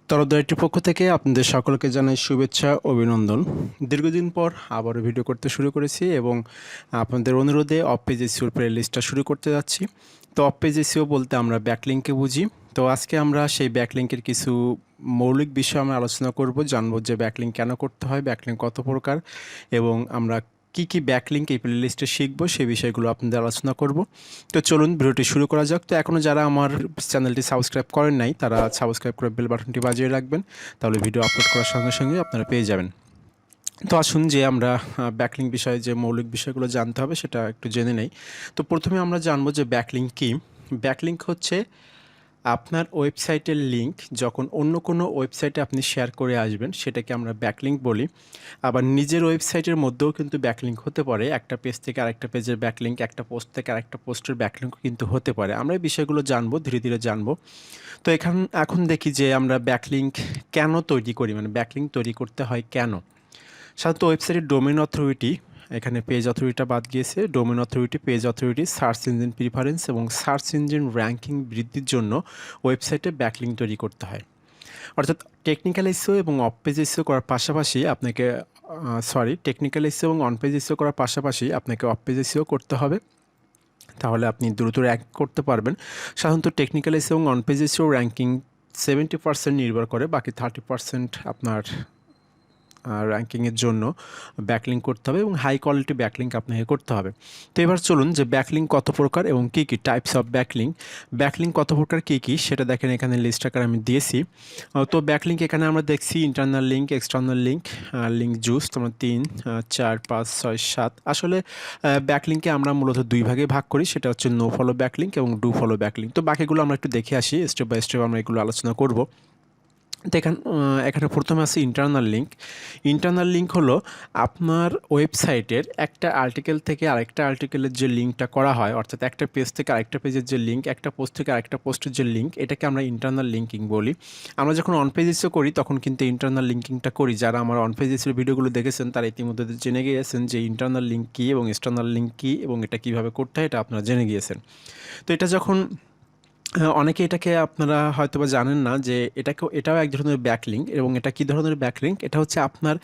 তরদারিটির পক্ষ থেকে আপনাদের সকলকে জানাই শুভেচ্ছা অভিনন্দন। দীর্ঘদিন পর আবারও ভিডিও করতে শুরু করেছি এবং আপনাদের অনুরোধে অফ পেজ এসইওর প্লে লিস্টটা শুরু করতে যাচ্ছি। তো অফ পেজ এসইও বলতে আমরা ব্যাকলিংকে বুঝি। তো আজকে আমরা সেই ব্যাকলিংকের কিছু মৌলিক বিষয় আমরা আলোচনা করব, জানবো যে ব্যাকলিংক কেন করতে হয়, ব্যাকলিংক কত প্রকার এবং আমরা কি ব্যাকলিংক এই প্লেলিস্টে শিখবো সেই বিষয়গুলো আপনাদের আলোচনা করব। তো চলুন ভিডিওটি শুরু করা যাক। তো এখনও যারা আমার চ্যানেলটি সাবস্ক্রাইব করেন নাই তারা সাবস্ক্রাইব করে বেল বাটনটি বাজিয়ে রাখবেন, তাহলে ভিডিও আপলোড করার সঙ্গে সঙ্গে আপনারা পেয়ে যাবেন। তো আসুন যে আমরা ব্যাকলিংক বিষয়ে যে মৌলিক বিষয়গুলো জানতে হবে সেটা একটু জেনে নেই। তো প্রথমে আমরা জানবো যে ব্যাকলিংক কী। ব্যাকলিংক হচ্ছে আপনার ওয়েবসাইটের লিঙ্ক যখন অন্য কোনো ওয়েবসাইটে আপনি শেয়ার করে আসবেন সেটাকে আমরা ব্যাকলিংক বলি। আবার নিজের ওয়েবসাইটের মধ্যেও কিন্তু ব্যাকলিংক হতে পারে, একটা পেজ থেকে আরেকটা পেজের ব্যাকলিংক, একটা পোস্ট থেকে আরেকটা পোস্টের ব্যাকলিংকও কিন্তু হতে পারে। আমরা এই বিষয়গুলো জানবো, ধীরে ধীরে জানবো। তো এখন দেখি যে আমরা ব্যাকলিংক কেন তৈরি করি, মানে ব্যাকলিংক তৈরি করতে হয় কেন। সাধারণত ওয়েবসাইটের ডোমেইন অথরিটি, এখানে পেজ অথরিটিটা বাদ গিয়েছে, domain authority, page authority, search engine preference এবং সার্চ ইঞ্জিন র্যাঙ্কিং বৃদ্ধির জন্য ওয়েবসাইটে ব্যাকলিংক তৈরি করতে হয়। অর্থাৎ টেকনিক্যাল এসইও এবং অফ পেজ এসইও করার পাশাপাশি আপনাকে টেকনিক্যাল এসইও এবং অন পেজ এসইও করার পাশাপাশি আপনাকে অফ পেজ এসইও করতে হবে, তাহলে আপনি দ্রুত র্যাঙ্ক করতে পারবেন। সাধারণত টেকনিক্যাল এসইও এবং অন পেজ এসইও র্যাঙ্কিং 70% নির্ভর করে, বাকি 30% আপনার র্যাঙ্কিংয়ের জন্য ব্যাকলিংক করতে হবে এবং হাই কোয়ালিটি ব্যাকলিংক আপনাকে করতে হবে। তো এবার চলুন যে ব্যাকলিংক কত প্রকার এবং কী কী টাইপস অফ ব্যাকলিংক, ব্যাকলিংক কত প্রকার কী কী সেটা দেখেন এখানে লিস্ট আকারে আমি দিয়েছি। তো ব্যাকলিংক এখানে আমরা দেখছি internal link, external link, link juice, তোমরা 3, 4, 5, 6, 7। আসলে ব্যাকলিংকে আমরা মূলত দুই ভাগে ভাগ করি, সেটা হচ্ছে নো ফলো ব্যাকলিংক এবং ডু ফলো ব্যাকলিংক। তো বাকিগুলো আমরা একটু দেখে আসি, স্টেপ বাই স্টেপ আমরা এগুলো আলোচনা করব। তো এখানে প্রথমে আছে ইন্টারনাল লিঙ্ক। ইন্টারনাল লিঙ্ক হলো আপনার ওয়েবসাইটের একটা আর্টিকেল থেকে আরেকটা আর্টিকেলের যে লিঙ্কটা করা হয়, অর্থাৎ একটা পেজ থেকে আরেকটা পেজের যে লিঙ্ক, একটা পোস্ট থেকে আরেকটা পোস্টের যে লিঙ্ক, এটাকে আমরা ইন্টারনাল লিঙ্কিং বলি। আমরা যখন অন পেজেসও করি তখন কিন্তু ইন্টারনাল লিঙ্কিংটা করি। যারা আমার অন পেজেসের ভিডিওগুলো দেখেছেন তারা ইতিমধ্যে জেনে গিয়েছেন যে ইন্টারনাল লিঙ্ক কী এবং এক্সটার্নাল লিঙ্ক কী এবং এটা কীভাবে করতে হয় এটা আপনারা জেনে গিয়েছেন। তো এটা যখন অনেকে এটাকে আপনারা হয়তোবা জানেন না যে এটাও এক ধরনের ব্যাকলিংক। এবং এটা কী ধরনের ব্যাকলিংক, এটা হচ্ছে আপনার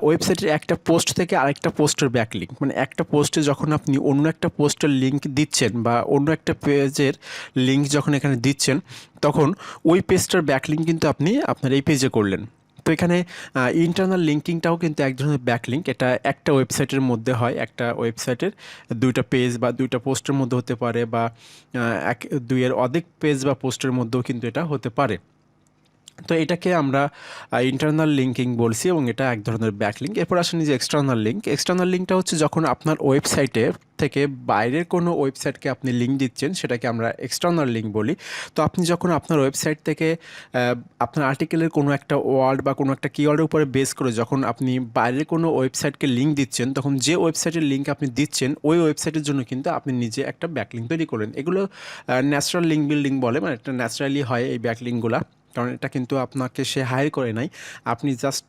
ওয়েবসাইটের একটা পোস্ট থেকে আরেকটা পোস্টের ব্যাকলিংক। মানে একটা পোস্টে যখন আপনি অন্য একটা পোস্টের লিঙ্ক দিচ্ছেন বা অন্য একটা পেজের লিঙ্ক যখন এখানে দিচ্ছেন, তখন ওই পেজটার ব্যাকলিংক কিন্তু আপনি আপনার এই পেজে করলেন। তো এখানে ইন্টারনাল লিঙ্কিংটাও কিন্তু এক ধরনের ব্যাকলিংক। এটা একটা ওয়েবসাইটের মধ্যে হয়, একটা ওয়েবসাইটের দুইটা পেজ বা দুইটা পোস্টের মধ্যে হতে পারে, বা দুইয়ের অধিক পেজ বা পোস্টের মধ্যেও কিন্তু এটা হতে পারে। তো এটাকে আমরা ইন্টারনাল লিঙ্কিং বলছি এবং এটা এক ধরনের ব্যাকলিংক। এরপর আসেন যে এক্সটার্নাল লিঙ্ক। এক্সটার্নাল লিঙ্কটা হচ্ছে যখন আপনার ওয়েবসাইটে থেকে বাইরের কোনো ওয়েবসাইটকে আপনি লিঙ্ক দিচ্ছেন, সেটাকে আমরা এক্সটার্নাল লিঙ্ক বলি। তো আপনি যখন আপনার ওয়েবসাইট থেকে আপনার আর্টিকেলের কোনো একটা ওয়ার্ড বা কোনো একটা কিওয়ার্ডের উপরে বেস করে যখন আপনি বাইরের কোনো ওয়েবসাইটকে লিঙ্ক দিচ্ছেন, তখন যে ওয়েবসাইটের লিঙ্ক আপনি দিচ্ছেন ওই ওয়েবসাইটের জন্য কিন্তু আপনি নিজে একটা ব্যাকলিংক তৈরি করলেন। এগুলো ন্যাচারাল লিঙ্ক বিল্ডিং বলে, মানে একটা ন্যাচারালি হয় এই ব্যাকলিংকগুলো, কারণ এটা কিন্তু আপনাকে সে হায়ার করে নাই। আপনি জাস্ট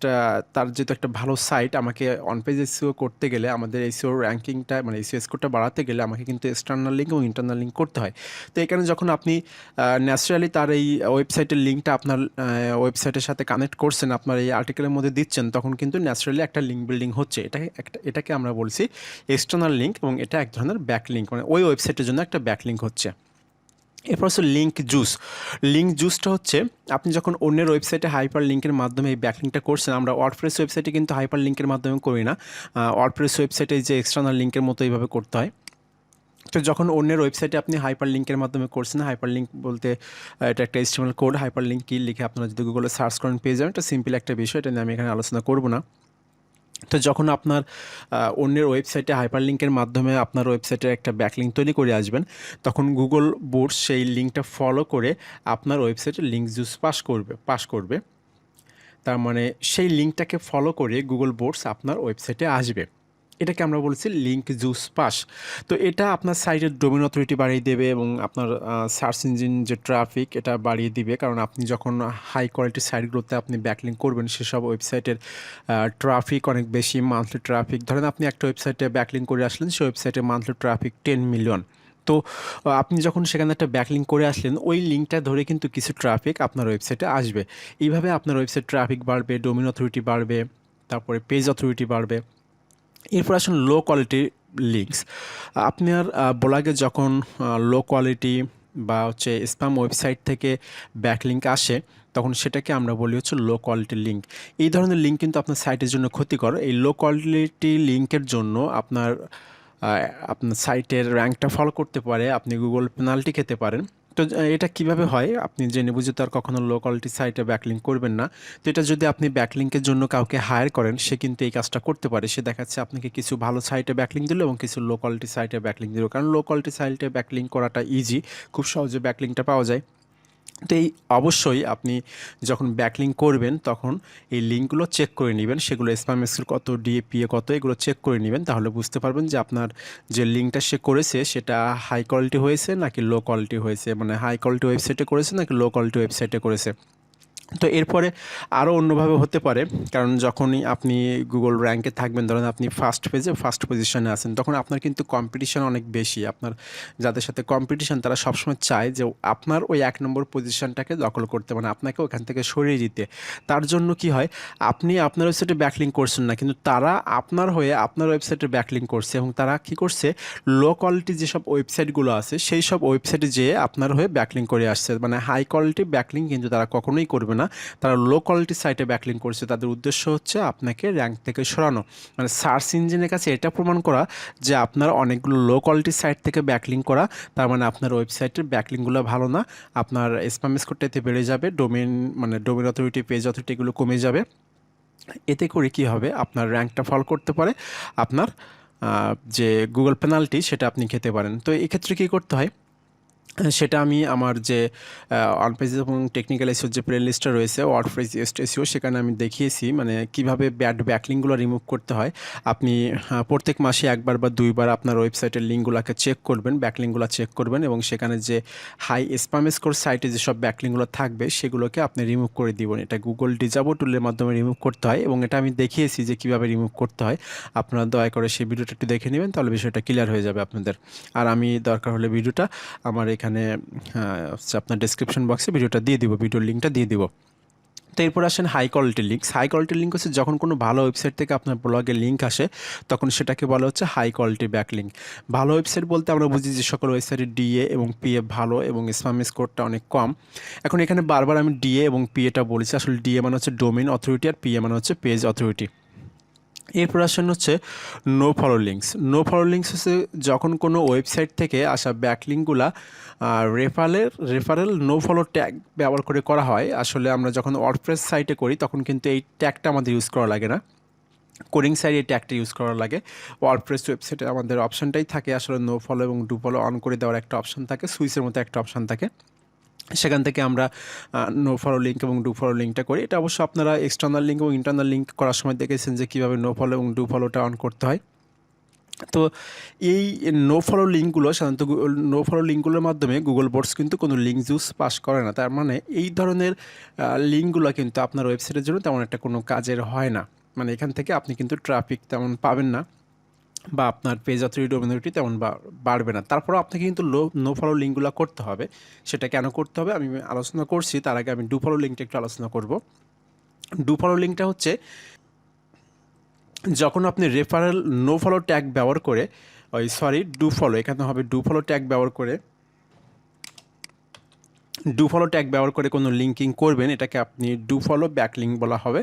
তার যেহেতু একটা ভালো সাইট, আমাকে অন পেজ এসইও করতে গেলে, আমাদের এসইও র্যাঙ্কিংটা মানে এসইও স্কোরটা বাড়াতে গেলে আমাকে কিন্তু এক্সটার্নাল লিঙ্ক এবং ইন্টারনাল লিঙ্ক করতে হয়। তো এখানে যখন আপনি ন্যাচারালি তার এই ওয়েবসাইটের লিঙ্কটা আপনার ওয়েবসাইটের সাথে কানেক্ট করছেন, আপনার এই আর্টিকেলের মধ্যে দিচ্ছেন, তখন কিন্তু ন্যাচারালি একটা লিঙ্ক বিল্ডিং হচ্ছে। এটাকে আমরা বলছি এক্সটার্নাল লিঙ্ক এবং এটা এক ধরনের ব্যাকলিঙ্ক, মানে ওই ওয়েবসাইটের জন্য একটা ব্যাকলিঙ্ক হচ্ছে। এরপর হচ্ছে লিঙ্ক জুস। লিঙ্ক জুসটা হচ্ছে আপনি যখন অন্যের ওয়েবসাইটে হাইপার লিঙ্কের মাধ্যমে এই ব্যাকলিংকটা করছেন। আমরা ওয়ার্ডপ্রেস ওয়েবসাইটে কিন্তু হাইপার লিঙ্কের মাধ্যমে করি না, ওয়ার্ডপ্রেস ওয়েবসাইটে যে এক্সটার্নাল লিঙ্কের মতো এইভাবে করতে হয়। তো যখন অন্যের ওয়েবসাইটে আপনি হাইপার লিঙ্কের মাধ্যমে করছেন, হাইপার লিঙ্ক বলতে এটা একটা HTML কোড। হাইপার লিঙ্ক কী লিখে আপনারা যদি গুগলে সার্চ করেন পেয়ে যাবেন। এটা সিম্পল একটা বিষয়, এটা নিয়ে আমি এখানে আলোচনা করব না। তো যখন আপনার অন্যের ওয়েবসাইটে হাইপারলিংকের মাধ্যমে আপনার ওয়েবসাইটের একটা ব্যাকলিংক তৈরি করে আসবেন, তখন গুগল বুটস সেই লিঙ্কটা ফলো করে আপনার ওয়েবসাইটে লিঙ্ক জুস পাস করবে। তার মানে সেই লিঙ্কটাকে ফলো করে গুগল বুটস আপনার ওয়েবসাইটে আসবে। এটাকে আমরা বলছি লিঙ্ক জুস পাস। তো এটা আপনার সাইটের ডোমেইন অথরিটি বাড়িয়ে দেবে এবং আপনার সার্চ ইঞ্জিন যে ট্রাফিক এটা বাড়িয়ে দিবে। কারণ আপনি যখন হাই কোয়ালিটি সাইটগুলোতে আপনি ব্যাকলিংক করবেন, সেসব ওয়েবসাইটের ট্রাফিক অনেক বেশি, মান্থলি ট্রাফিক। ধরেন আপনি একটা ওয়েবসাইটে ব্যাকলিংক করে আসলেন, সেই ওয়েবসাইটে মান্থলি ট্রাফিক 10 মিলিয়ন। তো আপনি যখন সেখানে একটা ব্যাকলিঙ্ক করে আসলেন, ওই লিঙ্কটা ধরে কিন্তু কিছু ট্রাফিক আপনার ওয়েবসাইটে আসবে। এইভাবে আপনার ওয়েবসাইট ট্রাফিক বাড়বে, ডোমেইন অথরিটি বাড়বে, তারপরে পেজ অথরিটি বাড়বে। এরপর আসুন লো কোয়ালিটি লিঙ্কস। আপনার ব্লগে যখন লো কোয়ালিটি বা হচ্ছে স্প্যাম ওয়েবসাইট থেকে ব্যাকলিঙ্ক আসে, তখন সেটাকে আমরা বলি হচ্ছে লো কোয়ালিটি লিঙ্ক। এই ধরনের লিঙ্ক কিন্তু আপনার সাইটের জন্য ক্ষতিকর। এই লো কোয়ালিটি লিঙ্কের জন্য আপনার আপনার সাইটের র্যাঙ্কটা ফল করতে পারে, আপনি গুগল পেনাল্টি খেতে পারেন। তো এটা কিভাবে হয়, আপনি জেনে বুঝে তো আর কখনো লো কোয়ালিটি সাইটে ব্যাকলিঙ্ক করবেন না। তো এটা যদি আপনি ব্যাকলিঙ্কের জন্য কাউকে হায়ার করেন, সে কিন্তু এই কাজটা করতে পারে। সে দেখাচ্ছে আপনাকে কিছু ভালো সাইটে ব্যাকলিঙ্ক দিল এবং কিছু লো কোয়ালিটি সাইটে ব্যাকলিঙ্ক দিল, কারণ লো কোয়ালিটি সাইটে ব্যাকলিঙ্ক করাটা ইজি, খুব সহজে ব্যাকলিঙ্কটা পাওয়া যায়। তো এই অবশ্যই আপনি যখন ব্যাকলিঙ্ক করবেন তখন এই লিঙ্কগুলো চেক করে নেবেন, সেগুলো স্প্যাম স্কোর কত, ডিএপিএ কত, এগুলো চেক করে নেবেন। তাহলে বুঝতে পারবেন যে আপনার যে লিঙ্কটা সে করেছে সেটা হাই কোয়ালিটি হয়েছে নাকি লো কোয়ালিটি হয়েছে, মানে হাই কোয়ালিটি ওয়েবসাইটে করেছে নাকি লো কোয়ালিটি ওয়েবসাইটে করেছে। তো এরপরে আরও অন্যভাবে হতে পারে, কারণ যখনই আপনি গুগল র্যাঙ্কে থাকবেন, ধরেন আপনি ফার্স্ট পেজে ফার্স্ট পজিশনে আছেন, তখন আপনার কিন্তু কম্পিটিশন অনেক বেশি। আপনার যাদের সাথে কম্পিটিশন তারা সবসময় চায় যে আপনার ওই 1 নম্বর পজিশনটাকে দখল করতে, মানে আপনাকে ওখান থেকে সরিয়ে দিতে। তার জন্য কি হয়, আপনি আপনার ওয়েবসাইটে ব্যাকলিঙ্ক করছেন না, কিন্তু তারা আপনার হয়ে আপনার ওয়েবসাইটে ব্যাকলিঙ্ক করছে, এবং তারা কি করছে, লো কোয়ালিটি যেসব ওয়েবসাইটগুলো আছে সেই সব ওয়েবসাইটে যেয়ে আপনার হয়ে ব্যাকলিঙ্ক করে আসছে। মানে হাই কোয়ালিটি ব্যাকলিঙ্ক কিন্তু তারা কখনোই করবে না, তারা লো কোয়ালিটি সাইটে ব্যাকলিঙ্ক করছে। তাদের উদ্দেশ্য হচ্ছে আপনাকে র্যাঙ্ক থেকে সরানো, মানে সার্চ ইঞ্জিনের কাছে এটা প্রমাণ করা যে আপনার অনেকগুলো লো কোয়ালিটি সাইট থেকে ব্যাকলিঙ্ক করা, তার মানে আপনার ওয়েবসাইটের ব্যাকলিঙ্কগুলো ভালো না, আপনার স্প্যাম স্কোরটা এতে বেড়ে যাবে, ডোমেন অথরিটি, পেজ অথরিটি এগুলো কমে যাবে। এতে করে কি হবে, আপনার র্যাঙ্কটা ফল করতে পারে, আপনার যে গুগল পেনাল্টি সেটা আপনি খেতে পারেন। তো এক্ষেত্রে কী করতে হয়, সেটা আমি আমার যে অনপেজ এবং টেকনিক্যাল এসিওর যে প্লে লিস্টটা রয়েছে, ওয়ার্ডপ্রেস এসইও, সেখানে আমি দেখিয়েছি মানে কিভাবে ব্যাড ব্যাকলিঙ্কগুলো রিমুভ করতে হয়। আপনি প্রত্যেক মাসে একবার বা দুইবার আপনার ওয়েবসাইটের লিঙ্কগুলোকে চেক করবেন, ব্যাকলিঙ্কগুলো চেক করবেন, এবং সেখানে যে হাই স্প্যাম স্কোর সাইটে যেসব ব্যাকলিঙ্কগুলো থাকবে সেগুলোকে আপনি রিমুভ করে দিবেন। এটা গুগল ডিজাবো টুলের মাধ্যমে রিমুভ করতে হয়, এবং এটা আমি দেখিয়েছি যে কীভাবে রিমুভ করতে হয়। আপনারা দয়া করে সেই ভিডিওটা একটু দেখে নেবেন, তাহলে বিষয়টা ক্লিয়ার হয়ে যাবে আপনাদের। আর আমি দরকার হলে ভিডিওটা আমার এখানে আপনার ডেসক্রিপশন বক্সে ভিডিওটা দিয়ে দিব, ভিডিওর লিঙ্কটা দিয়ে দিব। তো এরপর আসেন high quality links. High quality link হচ্ছে যখন কোনো ভালো ওয়েবসাইট থেকে আপনার ব্লগে লিঙ্ক আসে, তখন সেটাকে বলা হচ্ছে হাই কোয়ালিটি ব্যাকলিঙ্ক। ভালো ওয়েবসাইট বলতে আমরা বুঝি যে সকল ওয়েবসাইটের ডিএ এবং পিএ ভালো এবং স্প্যাম স্কোরটা অনেক কম। এখন এখানে বারবার আমি ডিএ এবং পিএটা বলেছি, আসলে ডিএ মানে হচ্ছে ডোমেইন অথরিটি, আর পিএ মানে হচ্ছে পেজ অথরিটি। এরপর আসেন হচ্ছে no follow links. No follow links হচ্ছে যখন কোনো ওয়েবসাইট থেকে আসা ব্যাকলিঙ্কগুলা রেফারেল নো ফলো ট্যাগ ব্যবহার করে করা হয়। আসলে আমরা যখন ওয়ার্ডপ্রেস সাইটে করি তখন কিন্তু এই ট্যাগটা আমাদের ইউজ করা লাগে না, কোডিং সাইডে এই ট্যাগটা ইউজ করা লাগে। ওয়ার্ডপ্রেস ওয়েবসাইটে আমাদের অপশানটাই থাকে আসলে নো ফলো এবং ডু ফলো অন করে দেওয়ার একটা অপশান থাকে, সুইচের মতো একটা অপশান থাকে, সেখান থেকে আমরা নো ফলো লিঙ্ক এবং ডু ফলো লিঙ্কটা করি। এটা অবশ্য আপনারা এক্সটার্নাল লিঙ্ক এবং ইন্টারনাল লিঙ্ক করার সময় দেখেছেন যে কীভাবে নো ফলো এবং ডু ফলোটা অন করতে হয়। তো এই নো ফলো লিঙ্কগুলো সাধারণত নো ফলো লিঙ্কগুলোর মাধ্যমে গুগল বোর্ডস কিন্তু কোনো লিঙ্ক জুস পাস করে না। তার মানে এই ধরনের লিঙ্কগুলো কিন্তু আপনার ওয়েবসাইটের জন্য তেমন একটা কোনো কাজের হয় না, মানে এখান থেকে আপনি কিন্তু ট্রাফিক তেমন পাবেন না, বা আপনার পেজ অথরিটি, ডোমেইন অথরিটি তেমন বাড়বে না। তারপরেও আপনাকে কিন্তু নো ফলো লিঙ্কগুলো করতে হবে। সেটা কেন করতে হবে আমি আলোচনা করছি, তার আগে আমি ডু ফলো লিঙ্কটা একটু আলোচনা করব। ডু ফলো লিঙ্কটা হচ্ছে যখন আপনি রেফারেল নো ফলো ট্যাগ ব্যবহার করে, ডু ফলো, এখানে হবে ডু ফলো ট্যাগ ব্যবহার করে, ডু ফলো ট্যাগ ব্যবহার করে কোনো লিঙ্কিং করবেন, এটাকে আপনি ডু ফলো ব্যাকলিঙ্ক বলা হবে।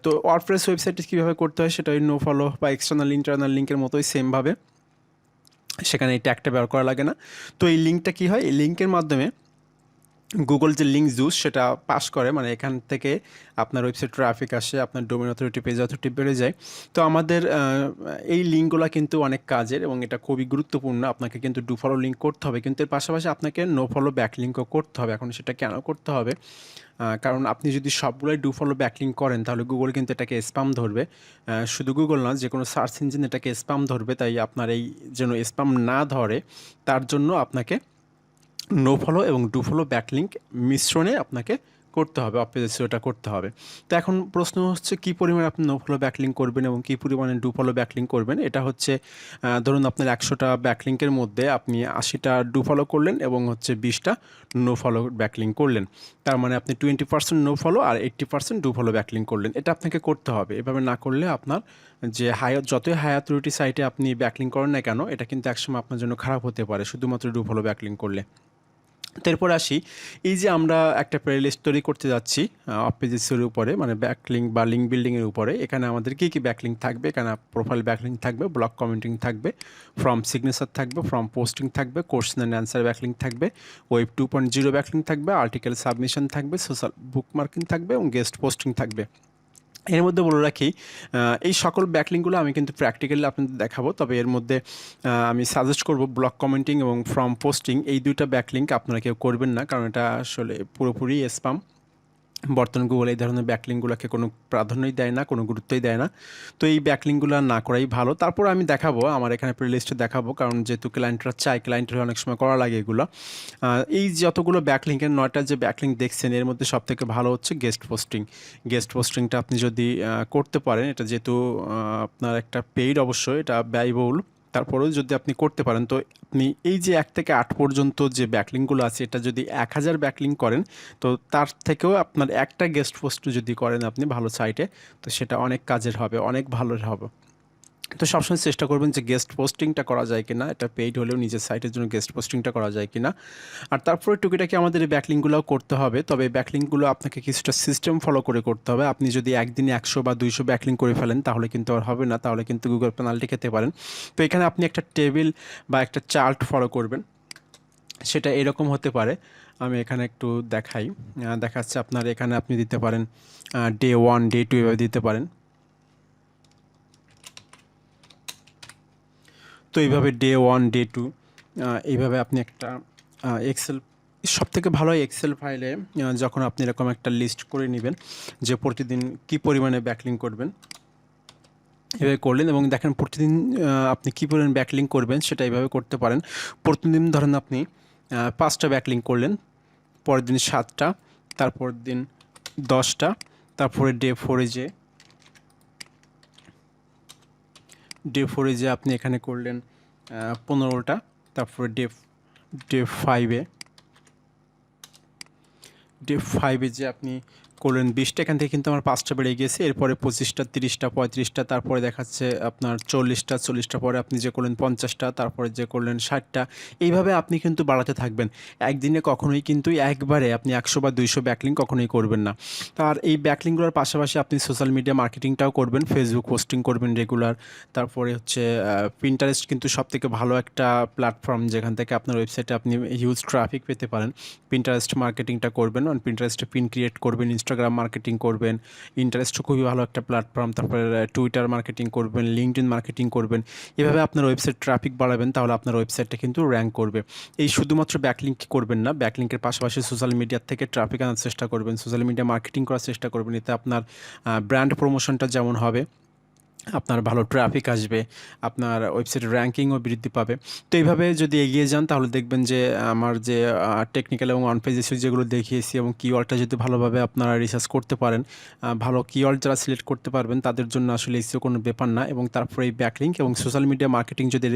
তো ওয়ার্ডপ্রেস ওয়েবসাইটে কীভাবে করতে হয় সেটা ওই নো ফলো বা এক্সটার্নাল ইন্টারনাল লিঙ্কের মতোই সেমভাবে, সেখানে এই ট্যাগটা ব্যবহার করা লাগে না। তো এই লিঙ্কটা কী হয়, এই লিঙ্কের মাধ্যমে গুগল যে লিঙ্ক জুস সেটা পাস করে, মানে এখান থেকে আপনার ওয়েবসাইট ট্রাফিক আসে, আপনার ডোমেইন অথরিটি, পেজ অথরিটি বেড়ে যায়। তো আমাদের এই লিঙ্কগুলো কিন্তু অনেক কাজের এবং এটা খুবই গুরুত্বপূর্ণ। আপনাকে কিন্তু ডু ফলো লিঙ্ক করতে হবে, কিন্তু এর পাশাপাশি আপনাকে নো ফলো ব্যাকলিঙ্কও করতে হবে। এখন সেটা কেন করতে হবে, কারণ আপনি যদি সবগুলোই ডু ফলো ব্যাকলিঙ্ক করেন তাহলে গুগল কিন্তু এটাকে স্প্যাম ধরবে। শুধু গুগল না, যে কোনো সার্চ ইঞ্জিন এটাকে স্প্যাম ধরবে। তাই আপনার এই যেন স্প্যাম না ধরে তার জন্য আপনাকে নো ফলো এবং ডু ফলো ব্যাকলিঙ্ক মিশ্রণে আপনাকে করতে হবে, অফ পেজ এসইওটা করতে হবে। তো এখন প্রশ্ন হচ্ছে কী পরিমাণে আপনি নো ফলো ব্যাকলিঙ্ক করবেন এবং কী পরিমাণে ডু ফলো ব্যাকলিঙ্ক করবেন। এটা হচ্ছে ধরুন আপনার 100টা ব্যাকলিঙ্কের মধ্যে আপনি 80টা ডু ফলো করলেন এবং হচ্ছে 20টা নো ফলো ব্যাকলিঙ্ক করলেন। তার মানে আপনি 20% নো ফলো আর 80% ডু ফলো ব্যাকলিঙ্ক করলেন। এটা আপনাকে করতে হবে। এভাবে না করলে আপনার যে যতই হাই অথরিটি সাইটে আপনি ব্যাকলিঙ্ক করেন না কেন, এটা কিন্তু একসময় আপনার জন্য খারাপ হতে পারে শুধুমাত্র ডু ফলো ব্যাকলিঙ্ক করলে। তো এরপর আসি, এই যে আমরা একটা প্লেলিস্ট তৈরি করতে যাচ্ছি অফ পেজেসের উপরে, মানে ব্যাকলিঙ্ক বা লিঙ্ক বিল্ডিংয়ের উপরে। এখানে আমাদের কী কী ব্যাকলিঙ্ক থাকবে? এখানে প্রোফাইল ব্যাকলিঙ্ক থাকবে, ব্লগ কমেন্টিং থাকবে, ফ্রম সিগনেচার থাকবে, ফ্রম পোস্টিং থাকবে, কোয়েশ্চেন অ্যান্ড অ্যান্সার ব্যাকলিঙ্ক থাকবে, ওয়েব 2.0 ব্যাকলিঙ্ক থাকবে, আর্টিকেল সাবমিশন থাকবে, সোশ্যাল বুকমার্কিং থাকবে এবং গেস্ট পোস্টিং থাকবে। এর মধ্যে বলে রাখি, এই সকল ব্যাকলিঙ্কগুলো আমি কিন্তু প্র্যাকটিক্যালি আপনাদের দেখাবো। তবে এর মধ্যে আমি সাজেস্ট করব ব্লগ কমেন্টিং এবং ফ্রম পোস্টিং, এই দুইটা ব্যাকলিঙ্ক আপনারা কেউ করবেন না, কারণ এটা আসলে পুরোপুরি স্প্যাম। বর্তমান গুগল এই ধরনের ব্যাকলিঙ্কগুলোকে কোনো প্রাধান্যই দেয় না, কোনো গুরুত্বই দেয় না। তো এই ব্যাকলিঙ্কগুলো না করাই ভালো। তারপর আমি দেখাবো, আমার এখানে প্লেলিস্টে দেখাবো, কারণ যেহেতু ক্লায়েন্টরা চায়, ক্লায়েন্টের অনেক সময় করা লাগে এগুলো। এই যতগুলো ব্যাকলিঙ্কের 9টা যে ব্যাকলিঙ্ক দেখছেন, এর মধ্যে সবথেকে ভালো হচ্ছে গেস্ট পোস্টিং। গেস্ট পোস্টিংটা আপনি যদি করতে পারেন, এটা যেহেতু আপনার একটা পেইড, অবশ্যই এটা ব্যয়বহুল, তারপরেও যদি আপনি করতে পারেন, তো আপনি এই যে 1 থেকে 8 পর্যন্ত যে ব্যাকলিঙ্কগুলো আছে, এটা যদি 1000 ব্যাকলিঙ্ক করেন, তো তার থেকেও আপনার একটা গেস্ট পোস্ট যদি করেন আপনি ভালো সাইটে, তো সেটা অনেক কাজের হবে, অনেক ভালো হবে। তো সবসময় চেষ্টা করবেন যে গেস্ট পোস্টিংটা করা যায় কিনা, এটা পেইড হলেও নিজের সাইটের জন্য গেস্ট পোস্টিংটা করা যায় কিনা। আর তারপরে টুকিটাকি আমাদের এই ব্যাকলিঙ্কগুলোও করতে হবে। তবে এই ব্যাকলিঙ্কগুলো আপনাকে কিছুটা সিস্টেম ফলো করে করতে হবে। আপনি যদি একদিনে 100 বা 200 ব্যাকলিঙ্ক করে ফেলেন, তাহলে কিন্তু আর হবে না, তাহলে কিন্তু গুগল পেনাল্টি খেতে পারেন। তো এখানে আপনি একটা টেবিল বা একটা চার্ট ফলো করবেন, সেটা এরকম হতে পারে। আমি এখানে একটু দেখাই, দেখাচ্ছে আপনার। এখানে আপনি দিতে পারেন ডে 1, ডে 2 এভাবে দিতে পারেন। তো এইভাবে ডে 1, ডে 2 এইভাবে আপনি একটা এক্সেল, সবথেকে ভালো হয় এক্সেল ফাইলে যখন আপনি এরকম একটা লিস্ট করে নেবেন যে প্রতিদিন কী পরিমাণে ব্যাকলিঙ্ক করবেন, এভাবে করলেন এবং দেখেন প্রতিদিন আপনি কী পরিমাণ ব্যাকলিঙ্ক করবেন সেটা এইভাবে করতে পারেন। প্রতিদিন ধরেন আপনি 5টা ব্যাকলিঙ্ক করলেন, পরের দিন 7টা, তারপরের দিন 10টা, তারপরে ডে 4-এ যে আপনি এখানে করলেন 15টা, তারপরে ডে 5-এ যে আপনি করলেন 20টা, এখান থেকে কিন্তু আমার 5টা বেড়ে গিয়েছে। এরপরে 25টা, 30টা, 35টা, তারপরে দেখাচ্ছে আপনার 40টা পরে আপনি যে করলেন 50টা, তারপরে যে করলেন 60টা। এইভাবে আপনি কিন্তু বাড়াতে থাকবেন। একদিনে কখনোই কিন্তু একবারে আপনি 100 বা 200 ব্যাকলিঙ্ক কখনোই করবেন না। আর এই ব্যাকলিঙ্কগুলোর পাশাপাশি আপনি সোশ্যাল মিডিয়া মার্কেটিংটাও করবেন, ফেসবুক পোস্টিং করবেন রেগুলার। তারপরে হচ্ছে পিন্টারেস্ট কিন্তু সবথেকে ভালো একটা প্ল্যাটফর্ম, যেখান থেকে আপনার ওয়েবসাইটে আপনি হিউজ ট্রাফিক পেতে পারেন। পিন্টারেস্ট মার্কেটিংটা করবেন, পিন্টারেস্টে পিন ক্রিয়েট করবেন, ইনস্টাগ্রাম মার্কেটিং করবেন। ইন্টারেস্টও খুবই ভালো একটা প্ল্যাটফর্ম। তারপরে টুইটার মার্কেটিং করবেন, লিঙ্কডইন মার্কেটিং করবেন। এভাবে আপনার ওয়েবসাইট ট্রাফিক বাড়াবেন, তাহলে আপনার ওয়েবসাইটটা কিন্তু র্যাঙ্ক করবে। এই শুধুমাত্র ব্যাকলিঙ্ক করবেন না, ব্যাকলিঙ্কের পাশাপাশি সোশ্যাল মিডিয়ার থেকে ট্রাফিক আনার চেষ্টা করবেন, সোশ্যাল মিডিয়া মার্কেটিং করার চেষ্টা করবেন। এতে আপনার ব্র্যান্ড প্রমোশনটা যেমন হবে, আপনার ভালো ট্রাফিক আসবে, আপনার ওয়েবসাইটের র্যাঙ্কিংও বৃদ্ধি পাবে। তো এইভাবে যদি এগিয়ে যান, তাহলে দেখবেন যে আমার যে টেকনিক্যাল এবং অন পেজ এসইও যেগুলো দেখিয়েছি, এবং কিওয়ার্ডটা যদি ভালোভাবে আপনারা রিসার্চ করতে পারেন, ভালো কিওয়ার্ড যারা সিলেক্ট করতে পারবেন, তাদের জন্য আসলে এসইও কোনো ব্যাপার না। এবং তারপরে এই ব্যাকলিঙ্ক এবং সোশ্যাল মিডিয়া মার্কেটিং যদি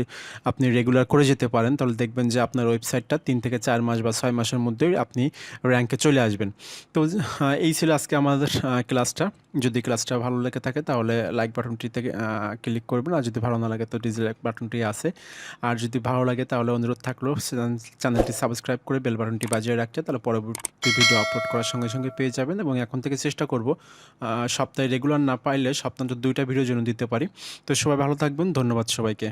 আপনি রেগুলার করে যেতে পারেন, তাহলে দেখবেন যে আপনার ওয়েবসাইটটা 3 থেকে 4 মাস বা 6 মাসের মধ্যেই আপনি র্যাঙ্কে চলে আসবেন। তো এই ছিল আজকে আমাদের ক্লাসটা। যদি ক্লাসটা ভালো লেগে থাকে, তাহলে লাইক বাটনটিতে ক্লিক করবেন, আর যদি ভালো না লাগে তো ডিসলাইক বাটনটি আছে। আর যদি ভালো লাগে, তাহলে অনুরোধ থাকলো চ্যানেলটি সাবস্ক্রাইব করে বেল বাটনটি বাজিয়ে রাখতে, তাহলে পরবর্তী ভিডিও আপলোড করার সঙ্গে সঙ্গে পেয়ে যাবেন। এবং এখন থেকে চেষ্টা করব সপ্তাহে রেগুলার না পাইলে সপ্তাহে 2টা ভিডিও যেন দিতে পারি। তো সবাই ভালো থাকবেন, ধন্যবাদ সবাইকে।